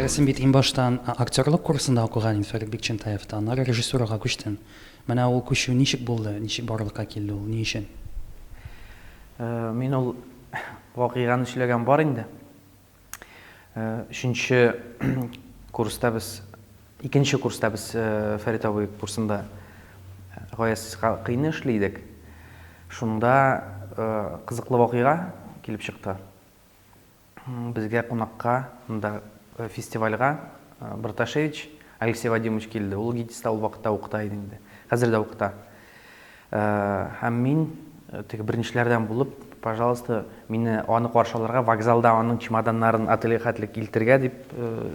Сен бит иң баштан актерлык курсында укыган инде Фәрит Бикчәнтаевта, аннары режиссурага күчтең. Менә ул күчү ничек булды, ничек барлыкка килде ул, ни өчен? Мин ул вакыйганы эшләгән бар инде. Өченче курста без, икенче курста без Фәрит абый курсында гаяз кыйын эшлидек. Шунда кызыклы вакыйга килеп чыкты. Безгә кунакка, монда фестивальга Браташевич Алексей Вадимович килде. Ул ГИТИСта ул вакытта укыта иде инде. Хәзер дә укыта. Һәм мин теге беренчеләрдән булып, пожалуйста, мине аны каршы алырга вокзалда аның чемоданнарын ателье хәтлек илтергә дип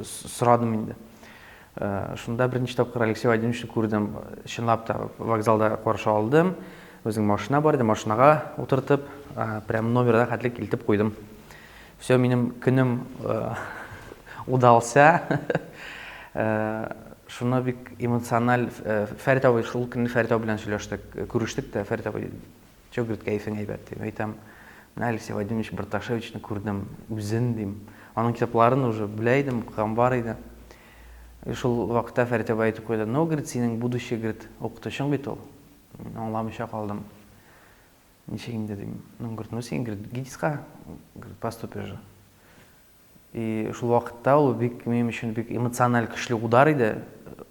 сорадым инде. Шунда беренче тапкыр Алексей Вадимовичны күрдем. Чынлап та вокзалда каршы алдым. Өзінің машина бар еді, машинаға отыртып, прям номерда хәтлек илтеп куйдым. Все, минем көнем удался. Шуны бик эмоциональ, Фәрит абый, шул көнне Фәрит абый белән сөйләштек, күрештек тә, Фәрит абый, чөк гөрт кәйфең әйбәт дип. Әйтәм, Алексей Вадимович Браташевичны күрдем, үзен дим. Аның китапларын уже белә идем, укыган бар иде. Шул вакытта Фәрит абый әйтеп куйды, "Ну, гөрт, синең будущее гөрт укытучың бит ул." Аңламыйча калдым. Ничек инде дим. Ну, гөрт, ну син гөрт ГИТИСка поступишь же. И шул вакытта ул бик минем өчен бик эмоциональ көчле удар иде.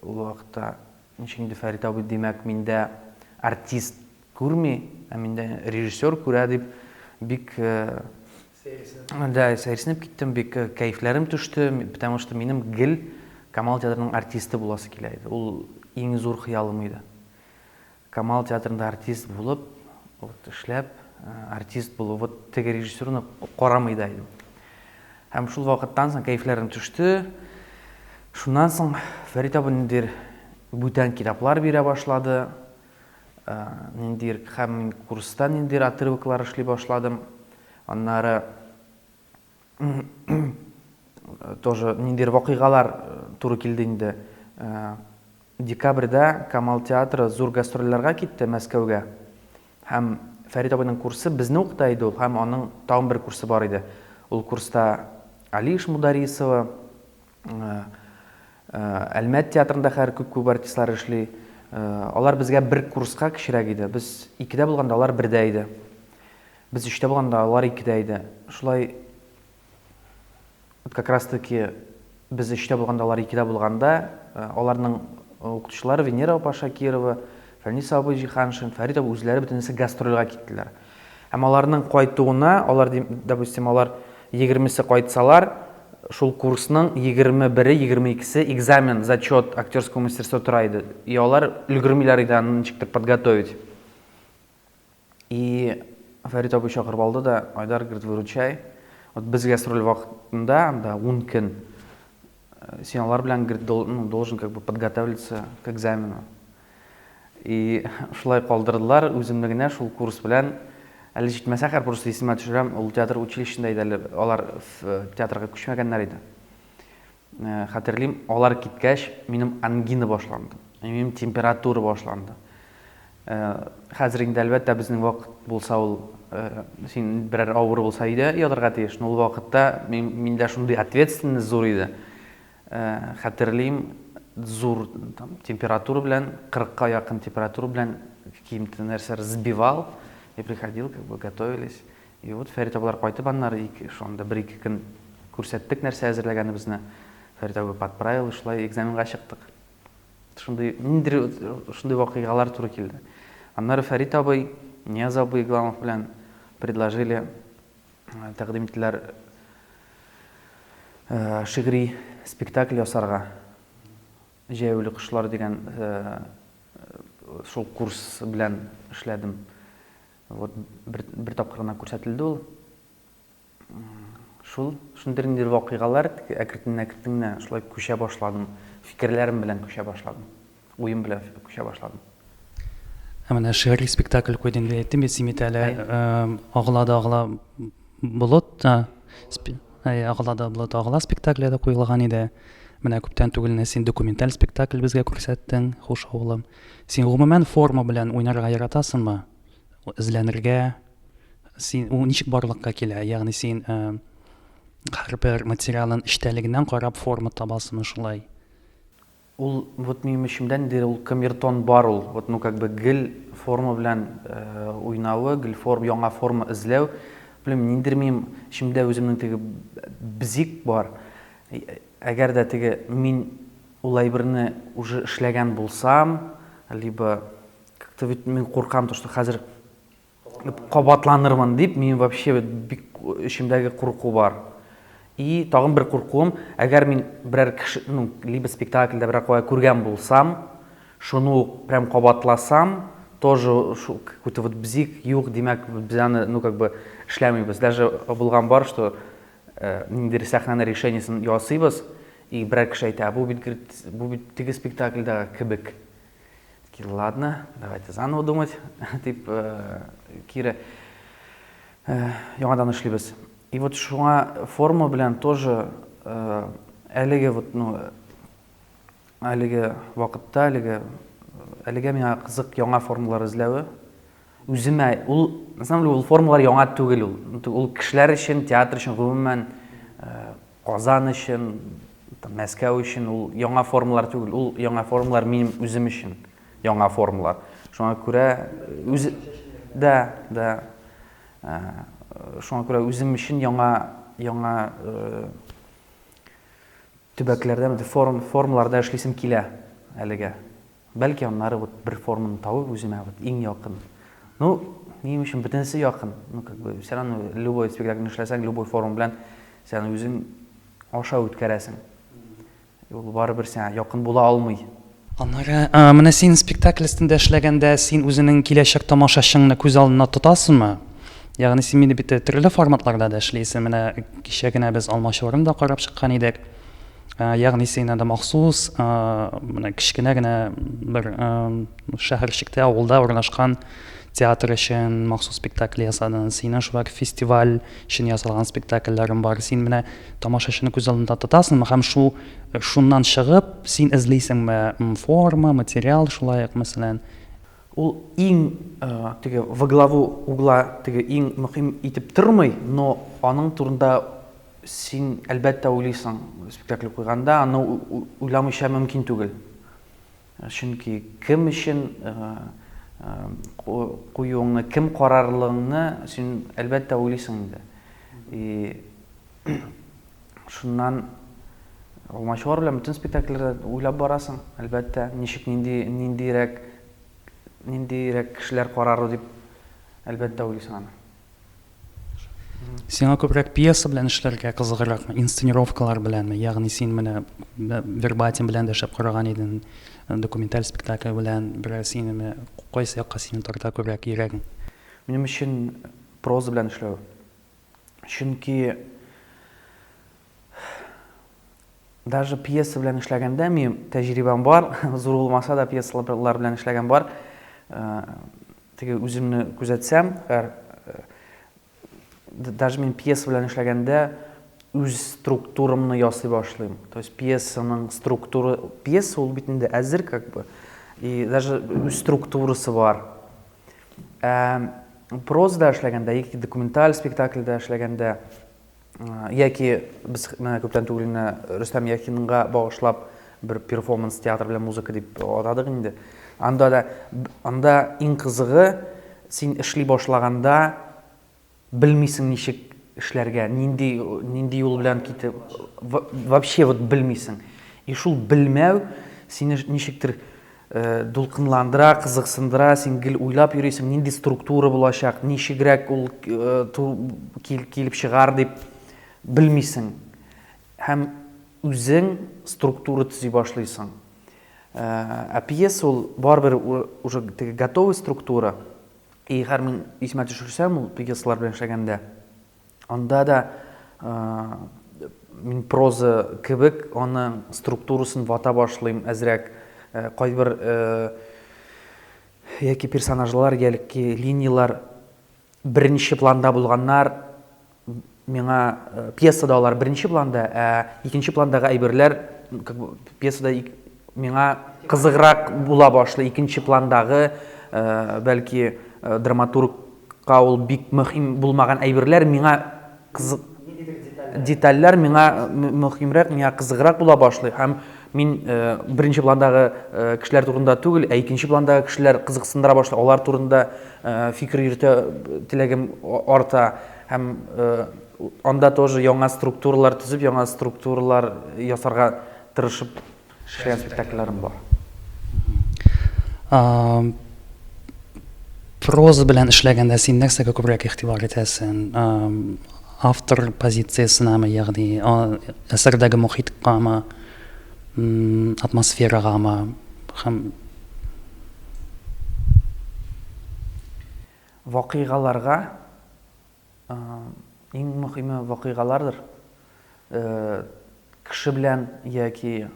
Ул вакытта ничек инде Фәрит абый димәк, миндә артист күрми, ә миндә режиссер күрә дип бик сәерсенеп киттем, бик кәйфләрем төште, потому что минем гел Камал театрының артисты буласы килә иде. Ул иң зур хыялым иде. Камал театрында артист булып, эшләп, артист булып, вот теге режиссерны карамый да идем. Һәм шул вакыттан соң кәйфләрем төште. Шуннан соң Фәрит абый ниндидер бүтән китаплар бирә башлады. Ниндидер һәм курста ниндидер отрывоклар эшли башладым. Аннары тоже ниндидер вакыйгалар туры килде инде. Декабрьдә Камал театры зур гастрольләргә китте Мәскәүгә. Һәм Фәрит абыйның курсы безне укыта иде ул, һәм аның тагын бер курсы бар иде. Ул курста Алиш Мударисова, Әлмәт театрында һәр күп артистлар эшли. Алар безгә бер курска кечерәк иде. Без 2дә булганда алар 1дә иде. Без 3дә булганда алар 2дә иде. Шулай как раз таки без 3дә булганда алар 2дә булганда, аларның укытучылары Венера Пашакирова, Фәнис абый Җиһаншин, Фәрит абый үзләре бөтенесе гастрольгә киттеләр. Һәм аларның кайтуына, алар допустим, алар 20-се кайтсалар, шул курсның 21-е, 22-се экзамен, зачет актерского мастерства тора иде. И алар өлгермиләр иде аны ничектер подготовить. И Фәрит абый чакырып алды да, Айдар, говорит, выручай. Вот без гастроль вакытында, да, 10 көн сен алар белән, говорит, должен как бы подготовиться к экзамену. И шулай калдырдылар, үземне генә шул курс белән әле җитмәсә һәр просто исемә төшерәм, ул театр училищесында иде әле, алар театрга күчмәгәннәр иде. Хәтерлим, алар киткәч, минем ангина башланды, минем температура башланды. Хәзер инде әлбәттә безнең вакыт булса ул, син берәр авыр булса иде, ядырга тиеш. Ул вакытта миндә шундый ответственность зур иде. Хәтерлим, зур температура белән, 40-ка якын температура белән киемне нәрсә разбивал. И приходил, как бы готовились. И вот Фәрит абылар кайтып аннары шунда 1-2 көн күрсәттек нәрсә әзерләгәнебезне. Фәрит абый подправил, и шулай экзаменга чыктык. Шундай вакыйгалар туры килде. Аннары Фәрит абый, Нияз абый Гламов белән предложили тәкъдим иттеләр шигъри спектакль ясарга. Җәяүле кошлар дигән шул курс белән эшләдем. Вот бер тапкырына күрсәтелде ул. Шундый ниндидер вакыйгалар әкрен-әкрен шулай күчә башладым. Фикерләрем белән күчә башладым. Уем белән күчә башладым. Менә шигъри спектакль куйдың дип әйттем, син бит әле агыла болот, агыла спектакле дә куелган иде. Менә күптән түгел син документаль спектакль безгә күрсәттең, хуш авылым. Син гомумән форма белән уйнарга яратасыңмы? Эзләнергә, син ничек барлыкка килә? Ягъни син һәрбер материалын эчтәлегеннән карап форма табасымы шулай? Ул вот минем ишемдән дир ул камертон бар ул. Вот ну как бы гел форма белән уйнавы, гел форма, яңа форма эзләү. Белмим, ниндер минем ишемдә үземнең теге бизик бар. Әгәр дә теге мин ул әйберне уже эшләгән булсам, либо как-то мин куркам, то что хәзер кабатланырмын дип, мин вообще бик ишемдәге курку бар. И тагын бер куркуым, әгәр мин берәр кеше, ну, либо спектакльдә берәр кая күргән булсам, шуны прям кабатласам, тоже какой-то вот бзик, юк, димәк, без аны, ну, как бы эшләмибез. Даже булган бар, что ниндер сәхнәне решениесен ясыйбыз, и берәр кеше әйтә, бу бит теге спектакльдә кебек. Такие, ладно, давайте заново думать, тип, кире, яңадан эшлибез. И вот шуңа форма белән тоже әлеге вот, ну, әлеге вакытта, әлеге миңа кызык яңа формалар эзләүе. Үземә, ул, на самом деле, ул формалар яңа түгел ул. Ул кешеләр өчен, театр өчен, гомумән, Казан өчен, Мәскәү өчен ул яңа формалар түгел. Ул яңа формалар минем үзем өчен яңа формалар. Шуңа күрә шуңа күрә үзем өчен яңа төбәкләрдә, формаларда эшлисем килә әлегә. Бәлки аннары вот бер форманы табып үземә вот иң якын. Ну, минем өчен бөтенесе якын. Ну, как бы, все равно любой спектакль эшләсәң, любой форма белән сен үзең аша үткәрәсең. Ул барыбер сиңа якын була алмый. Аннары, менә син спектакль өстендә эшләгәндә син үзенең киләчәк тамашачыңны күз алдына тотасыңмы? Ягъни син мине бит төрле форматларда да эшлисең. Менә кичә генә без Алмачуарны да карап чыккан идек. Ягъни син анда махсус, менә кичкенә генә бер шәһәрчектә, авылда урнашкан театр өчен махсус спектакль ясадың. Синең шулай фестиваль өчен ясалган спектакльләрең бар. Син менә тамашачыны күз алдында тотасыңмы һәм шуннан чыгып син эзлисеңме форма, материал шулай ук мәсәлән? Ул иң теге во главу угла теге иң мөһим итеп тормый, но аның турында син әлбәттә уйлыйсың спектакль куйганда, аны уйламыйча мөмкин түгел. Чөнки кем өчен куюыңны, кем карарлыгыңны син әлбәттә уйлыйсың инде. И шуннан Алмачуар белән бөтен спектакльләрдә уйлап барасың, әлбәттә, ничек ниндирәк кешеләр карар дип әлбәттә уйлыйсың аны. Сиңа күбрәк пьеса белән эшләргә кызыгракмы, инсценировкалар беләнме? Ягъни син менә вербатим белән дә эшләп караган идең, документаль спектакль белән, берәр синеме кайсы якка синең тарта күбрәк йөрәгең? Минем өчен проза белән эшләү. Чөнки даже пьеса белән эшләгәндә минем тәҗрибәм бар, зур булмаса да пьесалар белән эшләгән бар. Теге үземне күзәтсәм, даже мин пьеса белән эшләгәндә үз структурамны ясый башлыйм. То есть пьесаның структура, пьеса ул бит инде әзер как бы, и даже үз структурасы бар. Прозада эшләгәндә, яки документаль спектакльдә эшләгәндә, яки без менә күптән түгел Рөстәм Яхинга багышлап бер перформанс театр белән музыка дип атадык инде. Анда иң кызыгы син эшли башлаганда белмисең ничек эшләргә, нинди юл белән китеп, вообще вот белмисең. И шул белмәү сине ничектер дулкынландыра, кызыксындыра, син гел уйлап йөрисең, нинди структура булачак, ничегрәк ул килеп чыгар дип белмисең. Һәм үзең структура төзи башлыйсың. Пьеса ул барбер уже готовый структура. И һәр мин исемә төшерсәм ул пьесалар белән эшләгәндә, анда да мин проза кебек аның структурасын вата башлыйм әзрәк. Кайбер яки персонажлар, яки линиялар беренче планда булганнар, миңа пьесада алар беренче планда, икенче пландагы әйберләр пьесада миңа кызыграк була башлый. Икенче пландагы бәлки драматургка ул бик мөһим булмаган әйберләр миңа кызык. детальләр миңа мөһимрәк, миңа кызыграк була башлый. Һәм мин беренче пландагы кешеләр турында түгел, икенче пландагы кешеләр кызыксындыра башлый. Алар турында фикер йөртә теләгем арта. Һәм анда тоже яңа структуралар төзеп, яңа структуралар ясарга тырышып эшләгән спектакльләрем бар. Проза белән эшләгәндә син нәрсәгә күбрәк игътибар итәсең? Автор позициясенәме, ягъни әсәрдәге мохиткамы, атмосферагамы һәм Вакыйгаларга иң мөһиме вакыйгалардыр. Кеше белән яки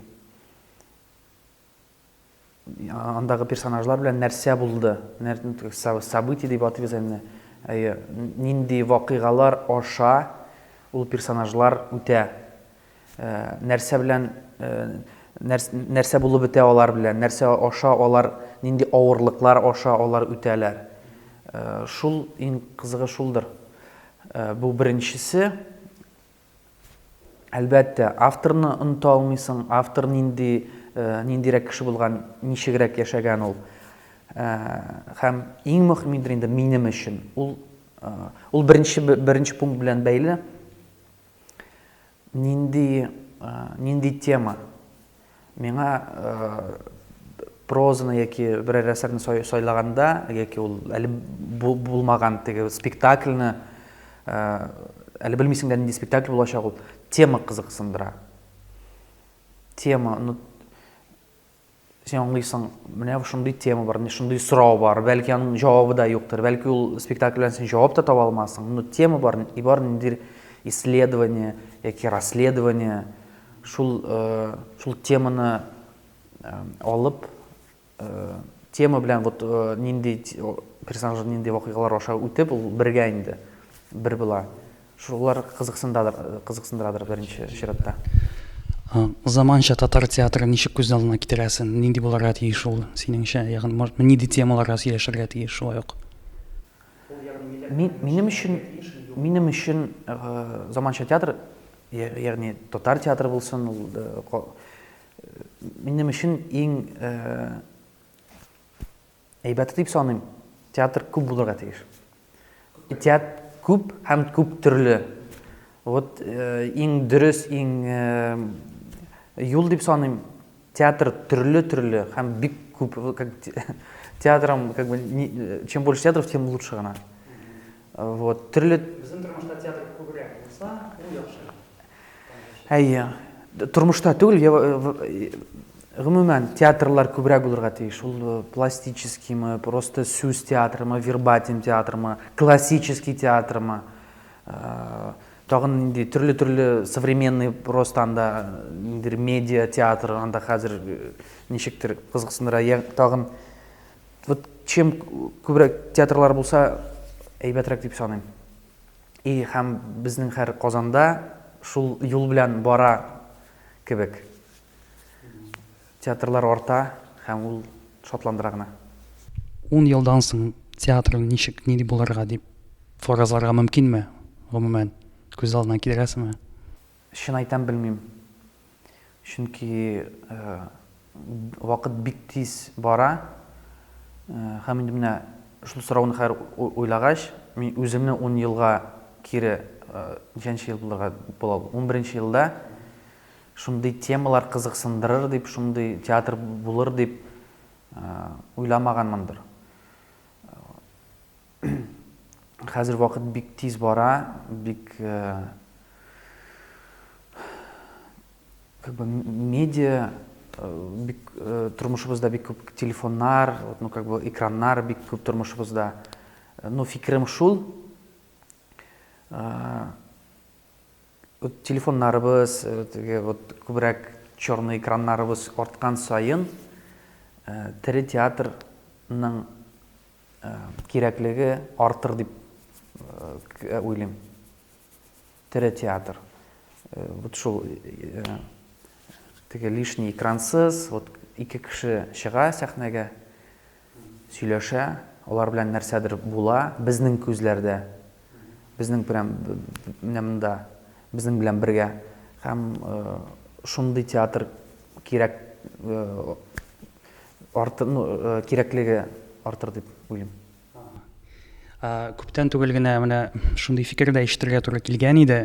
андагы персонажлар белән нәрсә булды, событие дип атыйбыз инде. Нинди вакыйгалар аша ул персонажлар үтә. Нәрсә белән нәрсә булып бетә алар белән, нәрсә аша алар, нинди авырлыклар аша алар үтәләр. Шул иң кызыгы шулдыр. Бу беренчесе. Әлбәттә, авторны оныта алмыйсың, автор ниндирәк кеше булган, ничегрәк яшәгән ул. Һәм иң мөһимдер инде минем өчен. Ул беренче пункт белән бәйле. Нинди тема. Миңа прозаны яки берәр әсәрне сайлаганда, яки ул әле булмаган теге спектакльне, әле белмисең дә нинди спектакль булачак ул, тема кызыксындыра. Тема, сен аңлыйсың, менә шундый тема бар, шундый сорау бар, бәлки аның җавабы да юктыр, бәлки ул спектакль белән сен җавап та таба алмассың, но тема бар, и бар ниндидер исследование яки расследование, шул теманы алып, тема белән вот нинди персонажлар нинди вакыйгалар аша үтеп, ул бергә инде, бер була. Шулар кызыксындырадыр беренче чиратта. Заманча татар театры ничек күз алдына китерәсең? Нинди булырга тиеш ул синеңчә? Ягъни нинди темаларга сөйләшергә тиеш шулай ук? Минем өчен заманча театр, ягъни татар театры булсын, минем өчен иң әйбәте дип саныйм, театр күп булырга тиеш. Театр күп һәм күп төрле. Вот иң дөрес, иң юл дип саныйм, театр төрле һәм бик күп. Театром, как бы, чем больше театров, тем лучше гына. Вот төрле. Безнең тормышта театр күбрәк булса, ул яхшы. Тормышта түгел, гомумән театрлар күбрәк булырга тиеш. Ул пластическиймы, просто сүз театрымы, вербатим театрымы, классический театрымы, тагын инде төрле современный просто анда медиа театр, анда хәзер ничектер кызыксындыра. Тагын вот чем күбрәк театрлар булса, әйбәтрәк дип саныйм. И һәм безнең һәр Казанда шул юл белән бара кебек. Театрлар арта һәм ул шатландыра гына. 10 елдан соң театр нинди булырга дип фаразларга мөмкинме? Гомумән күз алдына китерәсеңме? Чын әйтәм, белмим. Чөнки вакыт бик тиз бара. Һәм инде менә шул сорауны һәр уйлагач, мин үземне 10 елга кире, ничәнче ел булырга була? 11нче елда шундый темалар кызыксындырыр дип, шундый театр булыр дип уйламаганмындыр. Хәзер вакыт бик тиз бара, бик как бы медиа, бик тормышыбызда бик күп телефоннар, ну как бы экраннар бик күп тормышыбызда. Ну фикерем шул, телефоннарыбыз, вот күбрәк черный экраннарыбыз арткан сайын, тере театрның кирәклеге артыр дип уйлыйм. Тере театр. Вот шул теге лишний экрансыз, вот ике кеше чыга сәхнәгә, сөйләшә, алар белән нәрсәдер була, безнең күзләрдә. Безнең прям менә монда безнең белән бергә. Һәм шундый театр кирәк, кирәклеге артыр дип уйлыйм. Күптән түгел генә менә шундый фикердә ишетергә туры килгән иде.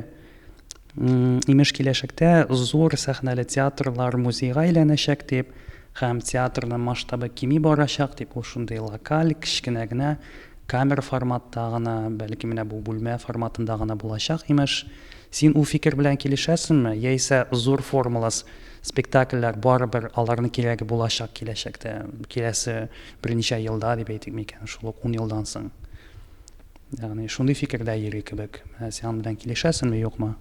Имеш киләчәктә зур сәхнәле театрлар музейга әйләнәчәк дип, һәм театрның масштабы кими барачак дип, ул шундый локаль, кечкенә генә, камера форматта гына, бәлки менә бу бүлмә форматында гына булачак, имеш. Син ул фикер белән килешәсеңме? Яисә зур формалы спектакльләр барыбер аларны кирәге булачак киләчәктә, киләсе берничә елда дип әйтик микән, шул ук 10 елдан соң. Ягъни шундый фикердә йөри кебек. Син белән килешәсеңме, юкмы?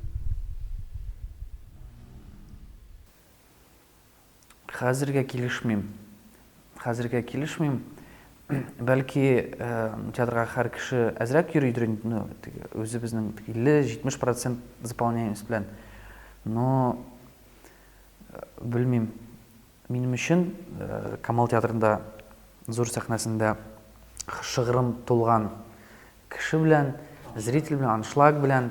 Хәзергә килешмим. Бәлки театрга һәр кеше әзрәк йөридер, үзебезнең 50-70% заполняемость белән. Но белмим. Минем өчен Камал театрында зур сәхнәсендә шыгрым тулган кеше белән, зритель белән, аншлаг белән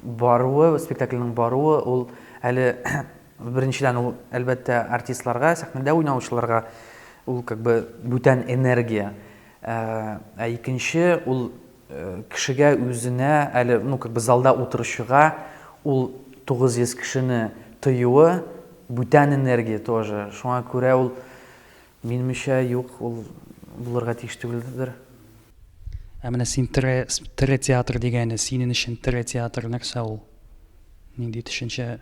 баруы, спектакльнең баруы, ул әле беренчедән ул әлбәттә артистларга, сәхнәдә уйнаучыларга ул как бы бүтән энергия. Икенче ул кешегә үзенә әле, как бы залда утыручыга ул 900 кешене тыюы бүтән энергия тоже. Шуңа күрә ул минемчә юк, ул булырга тиеш түгелдер. Менә син тере театр дигәне, синең өчен тере театр нәрсә ул? Нинди төшенчә?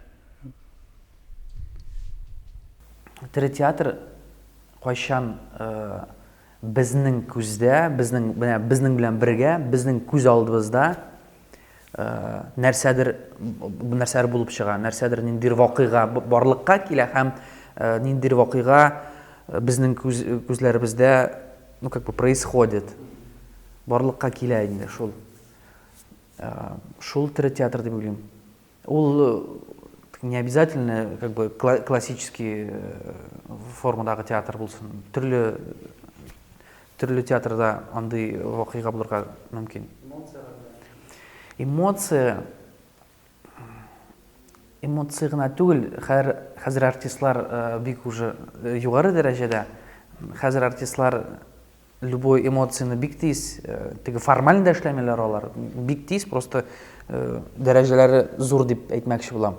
Тере театр кайчан безнең күздә, безнең белән бергә, безнең күз алдыбызда нәрсәдер булып чыга, нәрсәдер ниндидер вакыйга барлыкка килә һәм ниндидер вакыйга безнең күзләребездә, как бы происходит. Барлыкка килә инде шул. Шул тере театр дип уйлыйм. Ул не обязательно как бы классический формадагы театр булсын. Төрле театрда андый вакыйга булырга мөмкин. Эмоция гына түгел, хәзер артистлар бик уже югары дәрәҗәдә. Хәзер артистлар любой эмоцияны бик тиз, теге формаль дә эшләмәләр алар. Бик тиз, просто дәрәҗәләре зур дип әйтмәкче булам.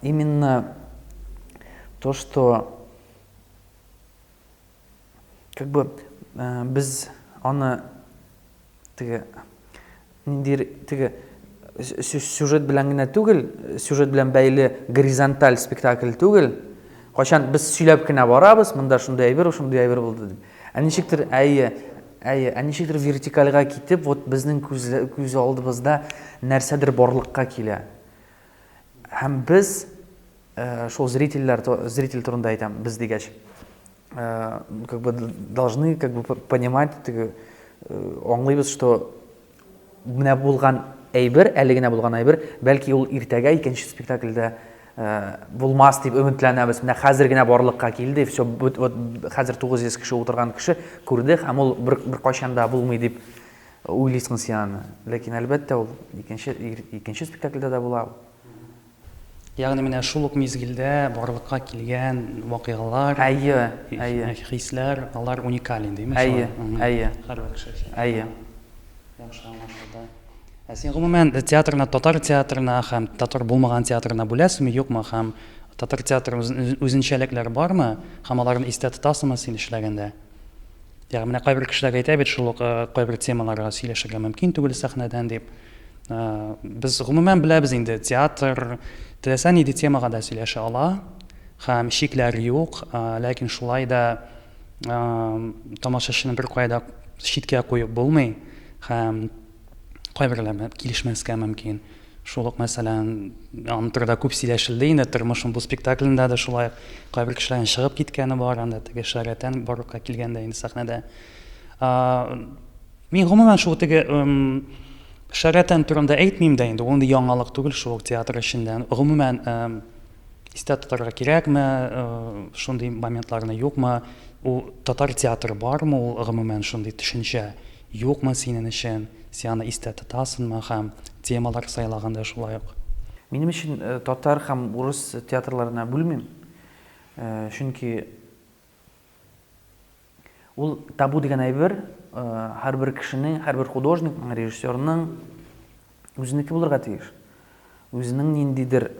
Именно то, что как бы без аны теге сюжет белән генә түгел, сюжет белән бәйле горизонталь спектакль түгел. Кайчан без сөйләп кенә барабыз, монда шундый әйбер булды дип. Ничектер вертикальга китеп, вот безнең күз алдыбызда нәрсәдер барлыкка килә. Һәм без шул зритель турында әйтәм, без дигәч, как бы должны как бы понимать, аңлыйбыз, что менә булган әйбер, әле генә булган әйбер, бәлки ул иртәгә икенче спектакльдә булмас дип өметләнәбез. Менә хәзер генә барлыкка килде, все, вот хәзер 900 кеше утырган кеше күрде, һәм ул бер кайчан да булмый дип уйлыйсың син. Ләкин әлбәттә ул икенче спектакльдә дә була. Ягъни менә шул ук мизгилдә барлыкка килгән вакыйгалар, хисләр, алар уникаль инде, Һәрбер кеше. Яхшы аңлашылды. Син гомумән театрны, татар театрына һәм татар булмаган театрына бүләсеңме, юкмы, һәм татар театрының үзенчәлекләре бармы, һәм аларны истә тотасыңмы син эшләгәндә? Ягъни менә кайбер кешеләр әйтә бит, шул ук кайбер темаларга сөйләшергә мөмкин түгел сәхнәдән дип. Без гомумән беләбез инде, театр теләсә нинди темага да сөйләшә ала, һәм шикләр юк, ләкин шулай да тамашачыны бер кайда читкә куеп булмый, һәм кайберләр килешмәскә мөмкин. Шул ук мәсәлән, антырда күп сөйләшелде инде, тормышым бу спектаклендә дә шулай кайбер кешеләрнең чыгып киткәне бар, анда теге шәрәтән барлыкка килгәндә инде сәхнәдә. Мин гомумән шул теге шәрәтән турында әйтмим дә инде, ул инде яңалык түгел шул театр эшендә. Гомумән истә тотарга кирәкме, шундый моментларны юкмы, ул татар театры бармы, ул гомумән шундый төшенчә юкмы синең өчен, син аны истә тотасыңмы, һәм темалар сайлаганда шулай ук. Минем өчен татар һәм урыс театрларына бүлмим. Чөнки ул табу дигән әйбер һәрбер кешенең, һәрбер художникның, режиссерның үзенеке булырга тиеш. Үзенең ниндидер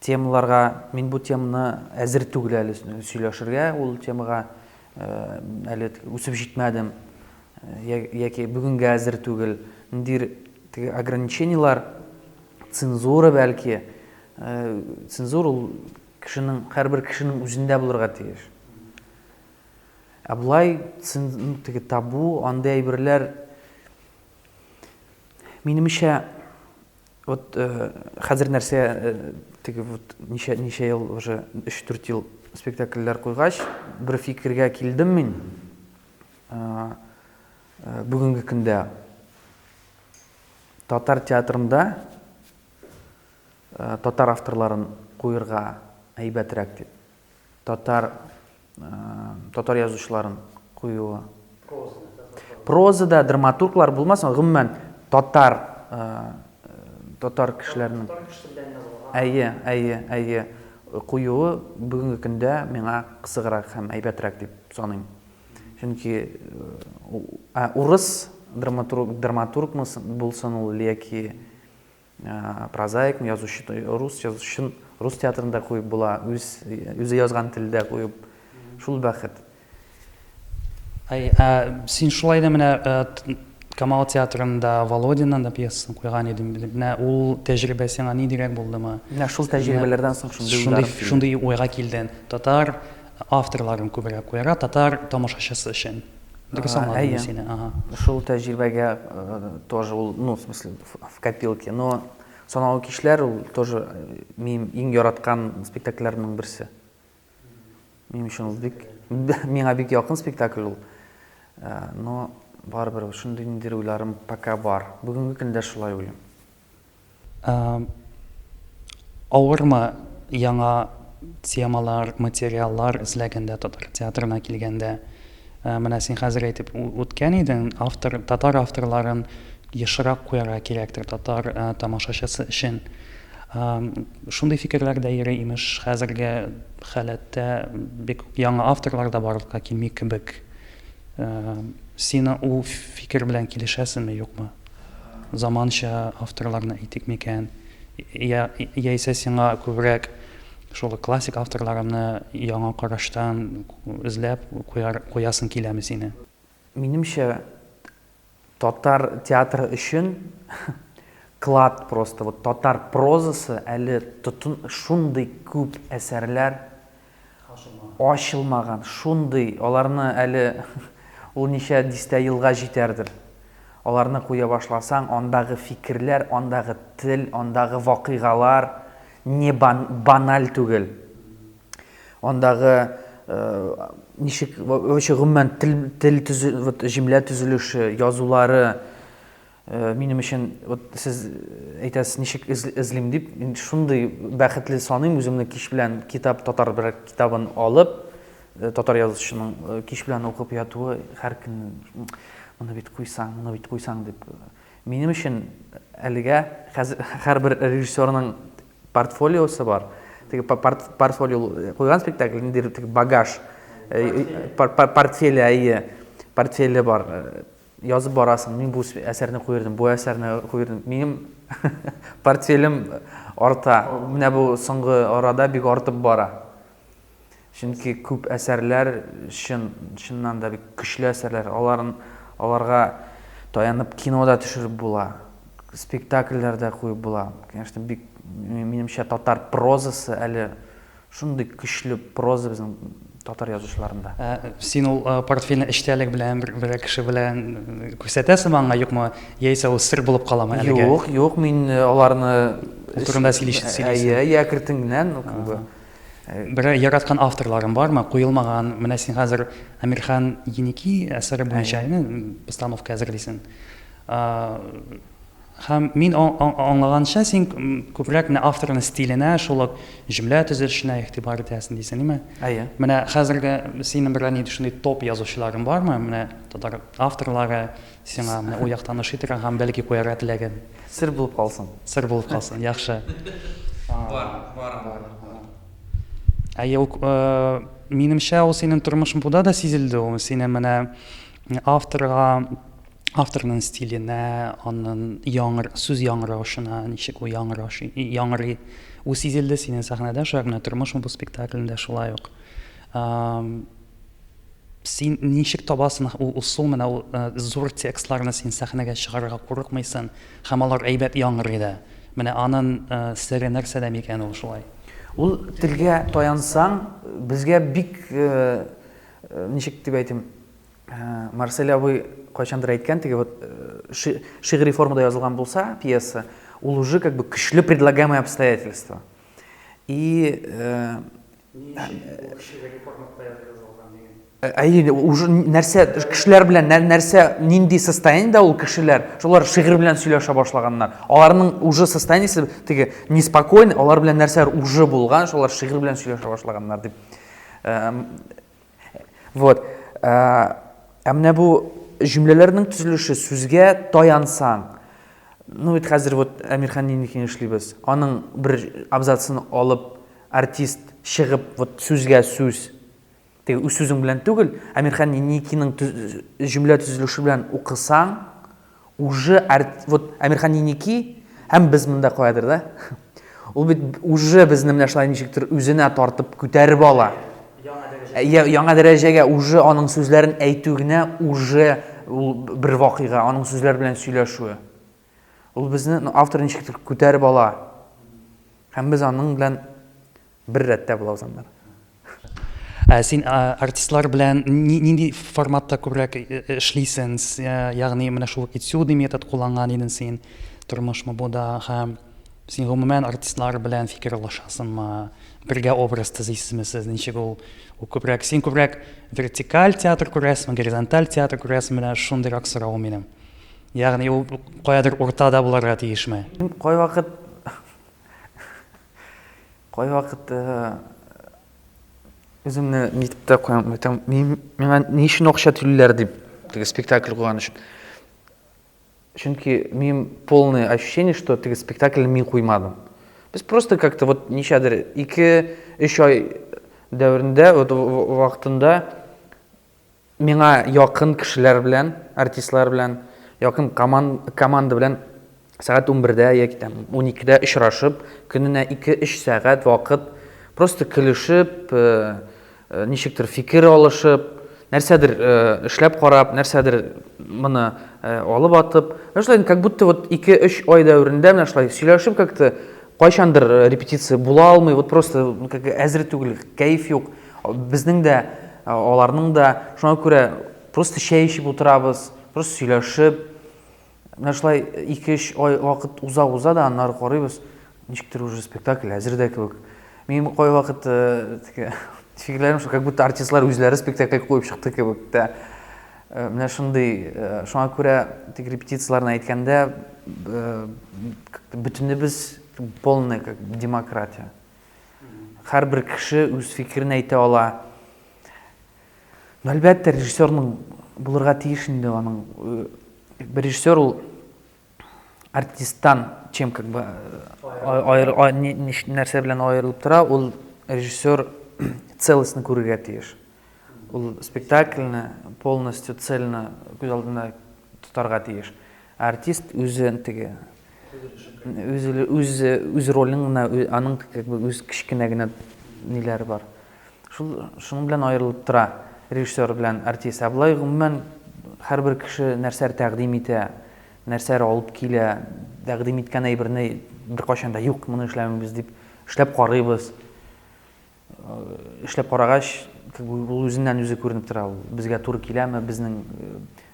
темаларга, мин бу теманы әзер түгел әле сөйләшергә, ул темага әле үсеп җитмәдем, яки бүгенгә әзер түгел. Ниндидер ограничениялар, цензура бәлки, цензура ул кешенең, һәрбер кешенең үзендә булырга тиеш. Аблай табу, андай әйберләр минемчә вот хәзер нәрсә ничә ел, уже 3-4 ел спектакльләр куйгач, бер фикергә килдем мин. Бүгенге көндә татар театрында татар авторларын куйырга әйбәтрәк дип. Татар язучыларын куюы. Прозада драматурглар булмасын, гомумән татар кешеләрнең куюы бүгенге көндә миңа кызыграк һәм әйбәтрәк дип саныйм. Чөнки урыс драматург булсын ул яки прозаик язучы, рус язучын рус театрында куеп була, үзе язган телдә куеп, шул бәхет. Син шулай да менә Камал театрында Володинның да пьессасын куйган идем. Менә ул тәҗрибә сиңа нидирәк булдымы? Менә шул тәҗрибәләрдән соң шундый уйга килдең. Татар авторларын күбрәк куярга, татар тамашачысы өчен. Дөрес аңладым сине. Шул тәҗрибәгә тоже ул, в смысле, в копилке, но санаулы кишләр ул тоже минем иң яраткан спектакльләрнең берсе. Минем өчен ул миңа бик якын спектакль ул. Но барыбер шундый ниндидер уйларым пока бар. Бүгенге көндә шулай уйлыйм. Авырмы яңа темалар, материаллар эзләгәндә татар театрына килгәндә? Менә син хәзер әйтеп үткән идең, татар авторларын ешрак куярга кирәктер татар тамашачысы өчен. Шундый фикерләр дә йөри имеш, хәзерге халәттә бик яңа авторлар да барлыкка килми кебек. Син ул фикер белән килешәсеңме, юкмы? Заманча авторларны әйтик микән? Яисә сиңа күбрәк шул классик авторларны яңа караштан эзләп куясың киләме сине? Минемчә, татар театры өчен клад просто, вот татар прозасы әле шундый күп әсәрләр ачылмаган, шундый, аларны әле ул ничә дистә елга җитәрдер. Аларны куя башласаң, андагы фикерләр, андагы тел, андагы вакыйгалар не баналь түгел. Андагы ничек гомумән тел җөмлә төзелеше, язулары минем өчен, сез әйтәсез, ничек эзлим дип, шундый бәхетле саныйм үземне кич белән татар бер китабын алып, татар язучының кич белән укып ятуы, һәр көн моны бит куйсаң дип. Минем өчен әлегә һәрбер режиссерның портфолиосы бар. Портфолио куйган спектакль, ниндидер багаж, портфеле бар. Язып барасың, мин бу әсәрне куйдым, бу әсәрне куйдым. Минем портфелем арта. Менә бу соңгы арада бик артып бара. Чөнки күп әсәрләр, чыннан да бик көчле әсәрләр, аларга таянып кинода төшереп була, спектакльләрдә куеп була. Конечно, бик минемчә татар прозасы әле шундый көчле проза безнең татар язучыларында. Син ул портфельне эчтәлек белән бер кеше белән күрсәтәсеңме аңа, юкмы, яисә ул сыр булып каламы әлегә? Юк, мин аларны турында сөйлисең. Якыртыңнан Бер яраткан авторларым бармы, куелмаган? Менә син хәзер Әмирхан Еники әсәре буенча постановка әзерлисең. Һәм мин аңлаганча син күбрәк менә авторның стиленә, шул ук җөмлә төзелешенә игътибар итәсең дисең, ниме? Әйе. Менә хәзерге синең белән нидә шундый топ язучыларың бармы? Менә татар авторлары сиңа менә у яктан ишетергән һәм бәлки куярга теләгән. Сер булып калсын. Сыр булып калсын, яхшы. Бар. Әйе, минемчә ул синең тормышың буда да сизелде, ул синең менә авторның стиленә, аның сүз яңгыравышына, ничек ул яңгырый, ул сизелде синең сәхнәдә, шулай менә тормышың бу спектаклендә шулай ук. Син ничек табасың ул сул менә ул зур текстларны син сәхнәгә чыгарырга курыкмыйсың, һәм алар әйбәт яңгырый да. Менә аның сере нәрсәдә микән ул шулай? Ул телгә таянсаң, безгә бик ничек дип әйтим, Марсель абый кайчандыр әйткән, теге вот шигъри формада язылган булса пьеса, ул уже как бы көчле предлагаемые обстоятельства. И уже нәрсә кешеләр белән нәрсә нинди состояниедә ул кешеләр, шулар шигырь белән сөйләшә башлаганнар. Аларның уже состояниесе теге неспокойный, алар белән нәрсәләр уже булган, шулар шигырь белән сөйләшә башлаганнар дип. Вот. Менә бу җөмләләрнең төзелеше сүзгә таянсаң. Ну бит хәзер вот Әмирхан Ниникин эшлибез. Аның бер абзацын алып артист чыгып вот сүзгә сүз теге үз сүзең белән түгел, Әмирхан Ниникинның җөмлә төзелеше белән укысаң, уже вот Әмирхан Ниники һәм без монда куядыр да. Ул бит уже безне менә шулай ничектер үзенә тартып күтәреп ала. Яңа дәрәҗәгә уже аның сүзләрен әйтү генә уже ул бер вакыйга, аның сүзләр белән сөйләшүе. Ул безне автор ничектер күтәреп ала. Һәм без аның белән бер рәттә булабыз аннар. Син артистлар белән нинди форматта күбрәк эшлисең? Ягъни менә шул этюд метод кулланган идең син тормышмы бу да, һәм син гомумән артистлар белән фикер алышасыңмы? Бергә образ төзисезме сез? Ничек ул күбрәк син күбрәк вертикаль театр күрәсеңме, горизонталь театр күрәсеңме? Менә шундыйрак сорау минем. Ягъни ул каядыр уртада булырга тиешме? Кай вакыт үземне нитеп тә куям, миңа ни өчен акча түлиләр дип, теге спектакль куйган өчен. Чөнки минем полное ощущение, что теге спектакль мин куймадым. Без просто как-то вот ничәдер 2-3 ай дәверендә, вот вакытында миңа якын кешеләр белән, артистлар белән, якын команда белән сәгать 11-дә яки 12-дә очрашып, көненә 2-3 сәгать вакыт просто көлешеп, ничектер фикер алышып, нәрсәдер эшләп карап, нәрсәдер моны алып атып, шулай как будто вот 2-3 ай дәверендә менә шулай сөйләшеп как-то кайчандыр репетиция була алмый, вот просто как әзер түгел, кайф юк. Безнең дә, аларның да, шуңа күрә просто чәй эчеп утырабыз, просто сөйләшеп, менә шулай 2-3 ай вакыт уза да, аннары карыйбыз, ничектер уже спектакль әзер дә кебек. Мин кай вакыт теге фикерләрем шул, как будто артистлар үзләре спектакль куеп чыкты кебек тә. Менә шундый, шуңа күрә теге репетицияларны әйткәндә бөтенебез полная как демократия. Һәрбер кеше үз фикерен әйтә ала. Әлбәттә режиссерның булырга тиеш инде аның. Режиссер ул артисттан чем как бы нәрсә белән аерылып тора, ул режиссер целостно күрергә тиеш. Ул спектакльне полностью цельно күз алдында тотарга тиеш. Артист үзен теге үз ролен аның как бы үз кичкенә генә ниләре бар. Шуның белән аерылып тора режиссер белән артист. Булай гомумән һәрбер кеше нәрсәләр тәкъдим итә, нәрсәләр алып килә, тәкъдим иткән әйберне беркайчан да юк, моны эшләмибез дип эшләп карыйбыз. Эшләп карагач, ул үзеннән үзе күренеп тора. Безгә туры киләме,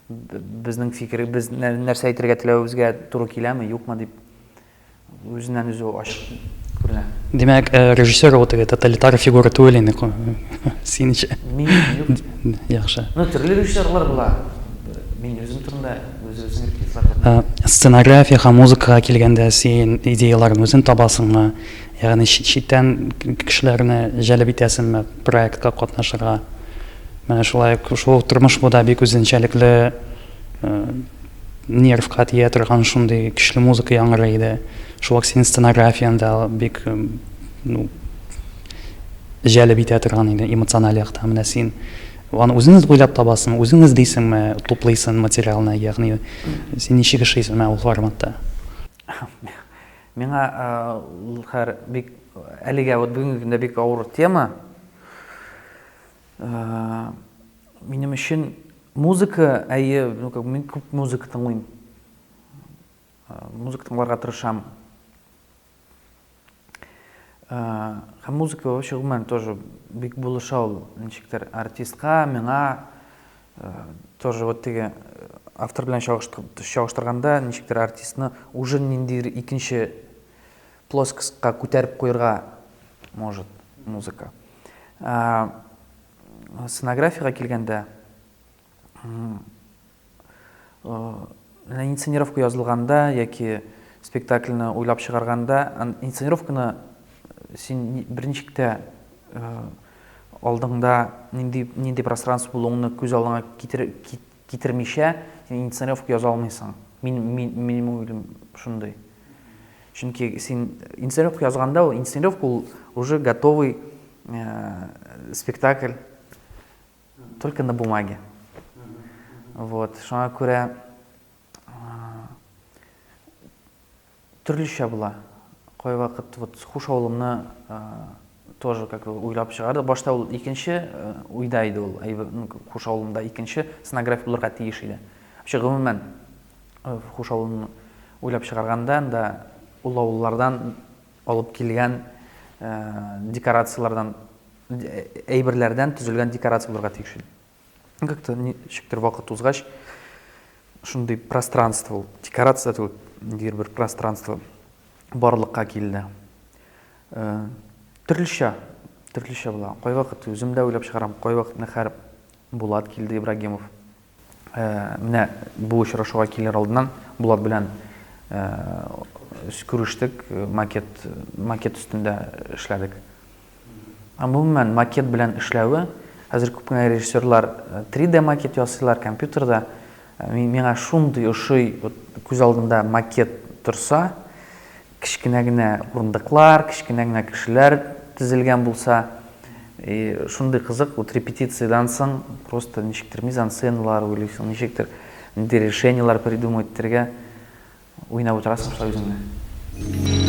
безнең фикер, без нәрсә әйтергә теләвебезгә туры киләме, юкмы дип үзеннән үзе ачык күренә. Димәк, режиссер ул теге тоталитар фигура түгел инде. Синчә. Мин юк. Яхшы. Ну, төрле режиссерлар була. Мин үзем турында, үзем репетициялар Сценография һәм музыкага килгәндә син идеяларны үзең табасыңмы? Ягъни читтән кешеләрне җәлеп итәсеңме проектка катнашырга? Менә шулай шул тормыш бу да бик үзенчәлекле нервка тия торган шундый көчле музыка яңгырый иде. Шул синең сценографияңда бик җәлеп итә торган иде эмоциональ яктан. Менә син аны үзеңез уйлап табасың, үзеңез дисеңме, туплыйсың материалны, ягъни син ничек эшлисең ул форматта? Миңа һәр бик әлегә вот бүгенге көндә бик авыр тема. Минем өчен музыка, мин күп музыка тыңлыйм. Музыка тыңларга тырышам. Һәм музыка вообще гомумән тоже бик булыша ул ничектер артистка, миңа тоже вот теге автор белән чагыштырганда ничектер артистны уже ниндидер икенче плоскостька күтәреп куярга может музыка. Сценографияга килгәндә инсценировка язылганда яки спектакльне уйлап чыгарганда инсценировканы син берничек тә алдыңда нинди пространство булуыңны күз алдыңа китермичә син инсценировка яза алмыйсың. Минем уйлым шундый. Чөнки син инсценировка язганда ул инсценировка ул уже готовый спектакль только на бумаге. Вот, шуңа күрә төрлечә була. Кай вакыт вот хуш авылымны тоже как уйлап чыгарды. Башта ул икенче уйда иде ул. Хуш авылымда икенче сценография булырга тиеш иде. Вообще гомумән хуш авылымны уйлап чыгарганда да ул авыллардан алып килгән декорациялардан әйберләрдән төзелгән декорация булырга тиеш иде. Как-то ничектер вакыт узгач шундый пространство ул. Декорация түгел, бер пространство барлыкка килде. Төрлечә була. Кай вакыт үзем дә уйлап чыгарам, кай вакыт Нәхәр Булат килде Ибрагимов. Менә бу очрашуга килер алдыннан Булат белән күрештек, макет өстендә эшләдек. Гомумән макет белән эшләүе хәзер күп кенә режиссерлар 3D макет ясыйлар компьютерда. Миңа шундый ошый күз алдында макет торса, кичкенә генә урындыклар, кичкенә генә кешеләр төзелгән булса, шундый кызык, вот репетициядан соң просто ничектер мизансценалар уйлыйсың, ничектер решениялар придумать итәргә уйнап утырасың шулай үзеңне.